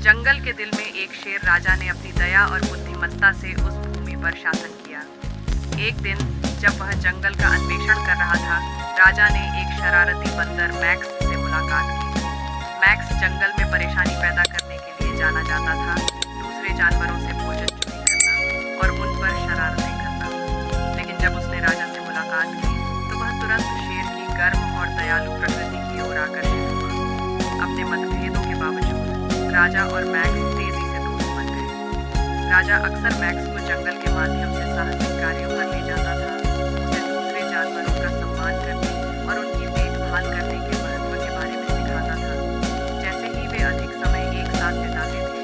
जंगल के दिल में एक शेर राजा ने अपनी दया और बुद्धिमत्ता से उस भूमि पर शासन किया। एक दिन जब वह जंगल का अन्वेषण कर रहा था, राजा ने एक शरारती बंदर मैक्स से मुलाकात की। मैक्स जंगल में परेशानी पैदा करने के लिए जाना जाता था, दूसरे जानवरों से भोजन चोरी करना और उन पर शरारतें करना। लेकिन जब उसने राजा से मुलाकात की तो वह तुरंत शेर की गर्म और दयालु प्रकृति की ओर आकर्षित हुआ। अपने मतभेदों के बावजूद राजा और मैक्स तेजी से दोस्त बन गए। राजा अक्सर मैक्स को जंगल के माध्यम से साहसिक कार्यों पर ले जाता था, उसे दूसरे जानवरों का सम्मान करने और उनकी देखभाल करने के महत्व के बारे में सिखाता था। जैसे ही वे अधिक समय एक साथ बिताते थे,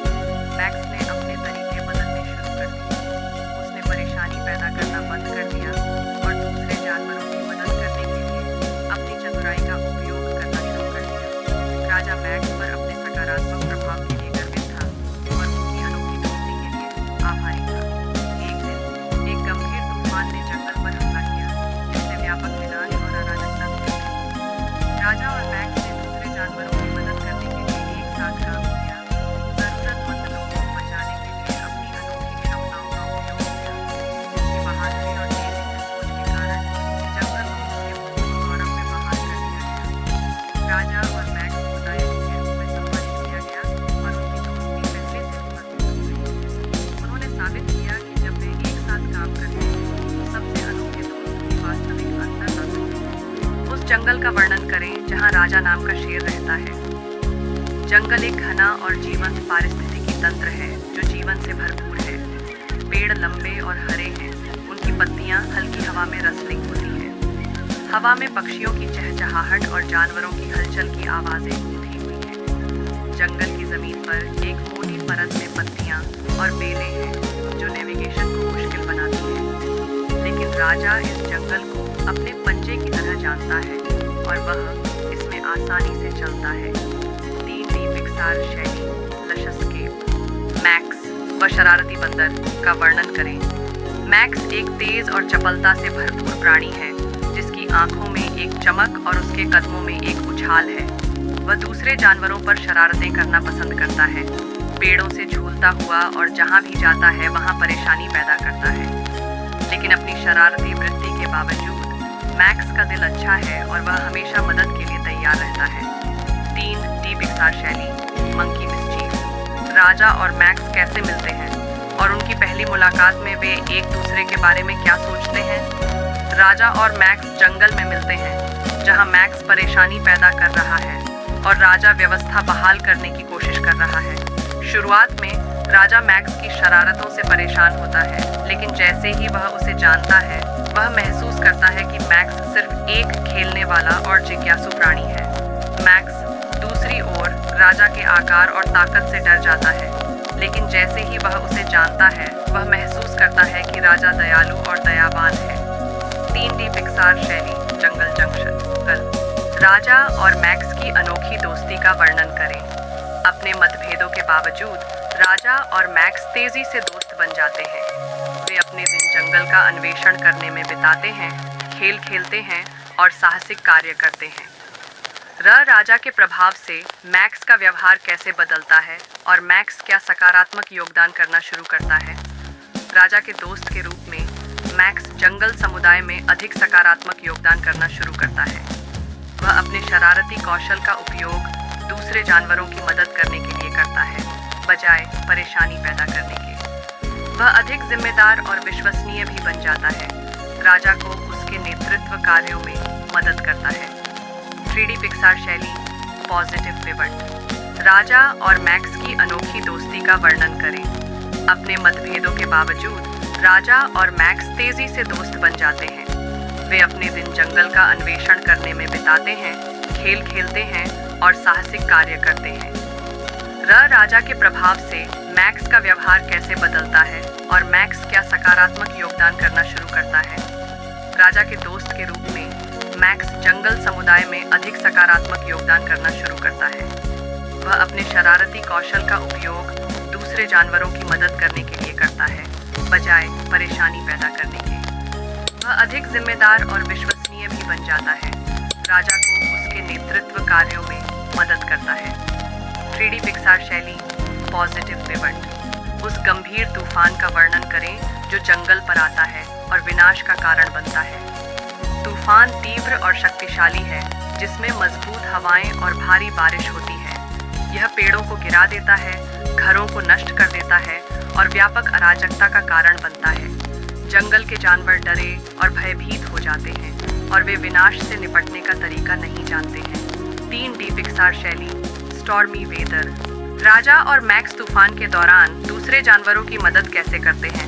मैक्स ने अपने तरीके बदलने शुरू कर दिए। उसने परेशानी पैदा करना बंद कर दिया और दूसरे जानवरों की मदद करने के लिए अपनी चतुराई का उपयोग करना शुरू कर दिया। राजा मैक्स पर अपने सकारात्मक प्रभाव के लिए गर्वित था और उनकी अनोखी दोस्ती के लिए आभारी था। एक दिन एक गंभीर तूफान ने जंगल पर हमला किया, जिससे व्यापक विनाश और अराजकता फैल गई। राजा और मैक्स ने दूसरे जानवरों की मदद करने के लिए एक साथ काम किया, जरूरतमंद लोगों को बचाने के लिए अपनी अनोखी क्षमताओं का उपयोग किया। उनकी बहादुरी और तेजी से सोच के कारण जंगल को उसके पूर्ण गौरव में बहाल कर दिया गया। राजा और मैक्स को नायकों के रूप में सम्मानित किया गया और उनकी दोस्ती पहले से भी मजबूत हो गई। उन्होंने साबित किया कि जब वे एक साथ काम करते हैं तो सबसे अनोखे दोस्त भी वास्तविक अंतर ला सकते हैं। उस जंगल का वर्णन करें जहाँ राजा नाम का शेर रहता है। जंगल एक घना और जीवंत पारिस्थितिकी तंत्र है जो जीवन से भरपूर है। पेड़ लंबे और हरे हैं, उनकी पत्तियां हल्की हवा में रसलिंग होती हैं। हवा में पक्षियों की चहचहाहट और जानवरों की हलचल की आवाजें गूंजी हुई हैं। जंगल की जमीन पर एक मोटी परत में पत्तियां और बेलें हैं जो नेविगेशन को मुश्किल बनाती हैं। लेकिन राजा इस जंगल को अपने पंजे की तरह जानता है और वह इसमें आसानी से चलता है। 3D पिक्सार शैली लशस्केप। मैक्स व शरारती बंदर का वर्णन करें। मैक्स एक तेज और चपलता से भरपूर प्राणी है जिसकी आंखों में एक चमक और उसके कदमों में एक उछाल है। वह दूसरे जानवरों पर शरारतें करना पसंद करता है, पेड़ों से झूलता हुआ और जहां भी जाता है वहां परेशानी पैदा करता है। लेकिन अपनी शरारती वृत्ति के बावजूद मैक्स का दिल अच्छा है और वह हमेशा मदद के लिए तैयार रहता है। 3D पिक्सार शैली मंकी मिस्चीफ। राजा और मैक्स कैसे मिलते हैं और उनकी पहली मुलाकात में वे एक दूसरे के बारे में क्या सोचते हैं? राजा और मैक्स जंगल में मिलते हैं जहां मैक्स परेशानी पैदा कर रहा है और राजा व्यवस्था बहाल करने की कोशिश कर रहा है। शुरुआत में राजा मैक्स की शरारतों से परेशान होता है, लेकिन जैसे ही वह उसे जानता है वह महसूस करता है कि मैक्स सिर्फ एक खेलने वाला और जिज्ञासु प्राणी है। मैक्स दूसरी ओर राजा के आकार और ताकत से डर जाता है, लेकिन जैसे ही वह उसे जानता है वह महसूस करता है कि राजा दयालु और दयावान है। 3D पिक्सार शैली जंगल जंक्शन। राजा और मैक्स की अनोखी दोस्ती का वर्णन करें। अपने मतभेदों के बावजूद राजा और मैक्स तेजी से दोस्त बन जाते हैं। वे अपने दिन जंगल का अन्वेषण करने में बिताते हैं, खेल खेलते हैं और साहसिक कार्य करते हैं। राजा के प्रभाव से मैक्स का व्यवहार कैसे बदलता है और मैक्स क्या सकारात्मक योगदान करना शुरू करता है? राजा के दोस्त के रूप में मैक्स जंगल समुदाय में अधिक सकारात्मक योगदान करना शुरू करता है। वह अपने शरारती कौशल का उपयोग दूसरे जानवरों की मदद करने के लिए करता है, बजाय परेशानी पैदा करने के। वह अधिक जिम्मेदार और विश्वसनीय भी बन जाता है। राजा को उसके नेतृत्व कार्यों में मदद करता है। 3D पिक्सार शैली पॉजिटिव पिवट। राजा और मैक्स की अनोखी दोस्ती का वर्णन करें। अपने मतभेदों के बावजूद राजा और मैक्स तेजी से दोस्त बन जाते हैं। वे अपने दिन जंगल का अन्वेषण करने में बिताते हैं, खेल खेलते हैं और साहसिक कार्य करते हैं। राजा के प्रभाव से मैक्स का व्यवहार कैसे बदलता है और मैक्स क्या सकारात्मक योगदान करना शुरू करता है? राजा के दोस्त के रूप में मैक्स जंगल समुदाय में अधिक सकारात्मक योगदान करना शुरू करता है। वह अपने शरारती कौशल का उपयोग दूसरे जानवरों की मदद करने के लिए करता है, बजाय परेशानी पैदा करने के। वह अधिक जिम्मेदार और विश्वसनीय भी बन जाता है। राजा को उसके नेतृत्व कार्यों में मदद करता है। 3D पिक्सार शैली पॉजिटिव पिवट। उस गंभीर तूफान का वर्णन करें जो जंगल पर आता है और विनाश का कारण बनता है। तूफान तीव्र और शक्तिशाली है, जिसमें मजबूत हवाएं और भारी बारिश होती है। यह पेड़ों को गिरा देता है, घरों को नष्ट कर देता है और व्यापक अराजकता का कारण बनता है। जंगल के जानवर डरे और भयभीत हो जाते हैं और वे विनाश से निपटने का तरीका नहीं जानते हैं। 3D पिक्सार शैली, स्टॉर्मी वेदर। राजा और मैक्स तूफान के दौरान दूसरे जानवरों की मदद कैसे करते हैं?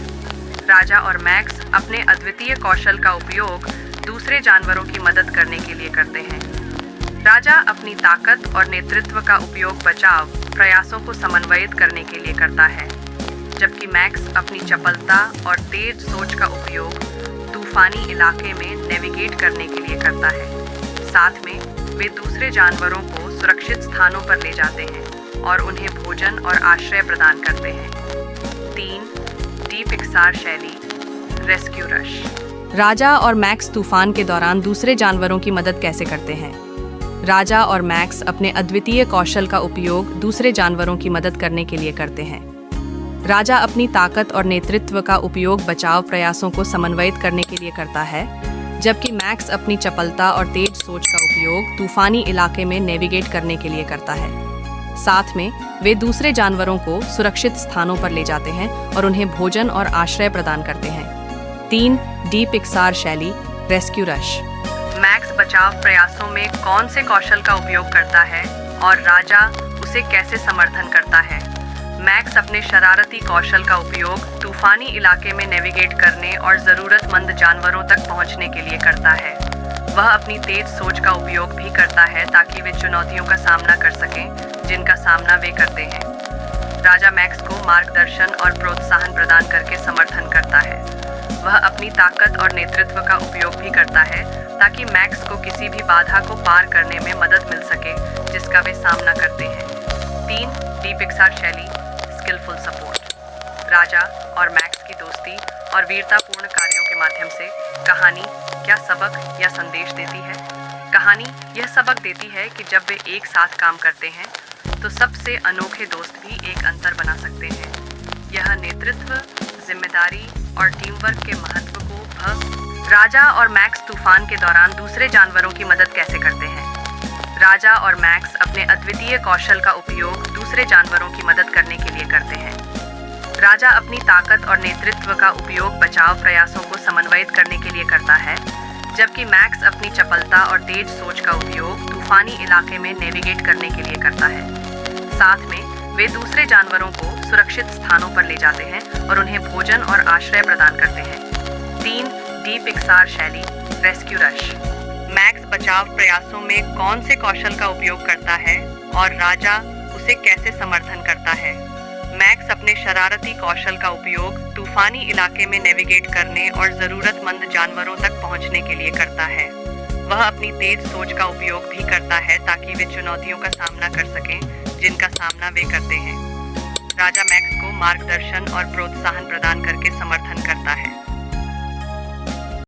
राजा और मैक्स अपने अद्वितीय कौशल का उपयोग दूसरे जानवरों की मदद करने के लिए करते हैं। राजा अपनी ताकत और नेतृत्व का उपयोग बचाव प्रयासों को समन्वयित करने के लिए करता है, जबकि मैक्स अपनी चपलता और तेज सोच का उपयोग तूफानी इलाके में नेविगेट करने के लिए करता है। साथ में वे दूसरे जानवरों को सुरक्षित स्थानों पर ले जाते हैं और उन्हें भोजन और आश्रय प्रदान करते हैं। 3D पिक्सार शैली, रेस्क्यू रश। राजा और मैक्स तूफान के दौरान दूसरे जानवरों की मदद कैसे करते हैं? राजा और मैक्स अपने अद्वितीय कौशल का उपयोग दूसरे जानवरों की मदद करने के लिए करते हैं। राजा अपनी ताकत और नेतृत्व का उपयोग बचाव प्रयासों को समन्वयित करने के लिए करता है, जबकि मैक्स अपनी चपलता और तेज सोच का उपयोग तूफानी इलाके में नेविगेट करने के लिए करता है। साथ में वे दूसरे जानवरों को सुरक्षित स्थानों पर ले जाते हैं और उन्हें भोजन और आश्रय प्रदान करते हैं। 3D पिक्सार शैली, रेस्क्यू रश। मैक्स बचाव प्रयासों में कौन से कौशल का उपयोग करता है और राजा उसे कैसे समर्थन करता है? मैक्स अपने शरारती कौशल का उपयोग तूफानी इलाके में नेविगेट करने और ज़रूरतमंद जानवरों तक पहुंचने के लिए करता है। वह अपनी तेज सोच का उपयोग भी करता है ताकि वे चुनौतियों का सामना कर सकें जिनका सामना वे करते हैं। राजा मैक्स को मार्गदर्शन और प्रोत्साहन प्रदान करके समर्थन करता है। वह अपनी ताकत और नेतृत्व का उपयोग भी करता है ताकि मैक्स को किसी भी बाधा को पार करने में मदद मिल सके जिसका वे सामना करते हैं। 3D पिक्सार शैली, स्किलफुल सपोर्ट। राजा और मैक्स की दोस्ती और वीरतापूर्ण कार्यों के माध्यम से कहानी क्या सबक या संदेश देती है? कहानी यह सबक देती है कि जब वे एक साथ काम करते हैं तो सबसे अनोखे दोस्त भी एक अंतर बना सकते हैं। यह नेतृत्व, जिम्मेदारी और टीम वर्क के महत्व को राजा और मैक्स तूफान के दौरान दूसरे जानवरों की मदद कैसे करते हैं? राजा और मैक्स अपने अद्वितीय कौशल का उपयोग दूसरे जानवरों की मदद करने के लिए करते हैं। राजा अपनी ताकत और नेतृत्व का उपयोग बचाव प्रयासों को समन्वयित करने के लिए करता है, जबकि मैक्स अपनी चपलता और तेज सोच का उपयोग तूफानी इलाके में नेविगेट करने के लिए करता है। साथ में वे दूसरे जानवरों को सुरक्षित स्थानों पर ले जाते हैं और उन्हें भोजन और आश्रय प्रदान करते हैं। 3D पिक्सार शैली, रेस्क्यू रश। मैक्स बचाव प्रयासों में कौन से कौशल का उपयोग करता है और राजा उसे कैसे समर्थन करता है? मैक्स अपने शरारती कौशल का उपयोग तूफानी इलाके में नेविगेट करने और ज़रूरतमंद जानवरों तक पहुंचने के लिए करता है। वह अपनी तेज सोच का उपयोग भी करता है ताकि वे चुनौतियों का सामना कर सकें जिनका सामना वे करते हैं। राजा मैक्स को मार्गदर्शन और प्रोत्साहन प्रदान करके समर्थन करता है।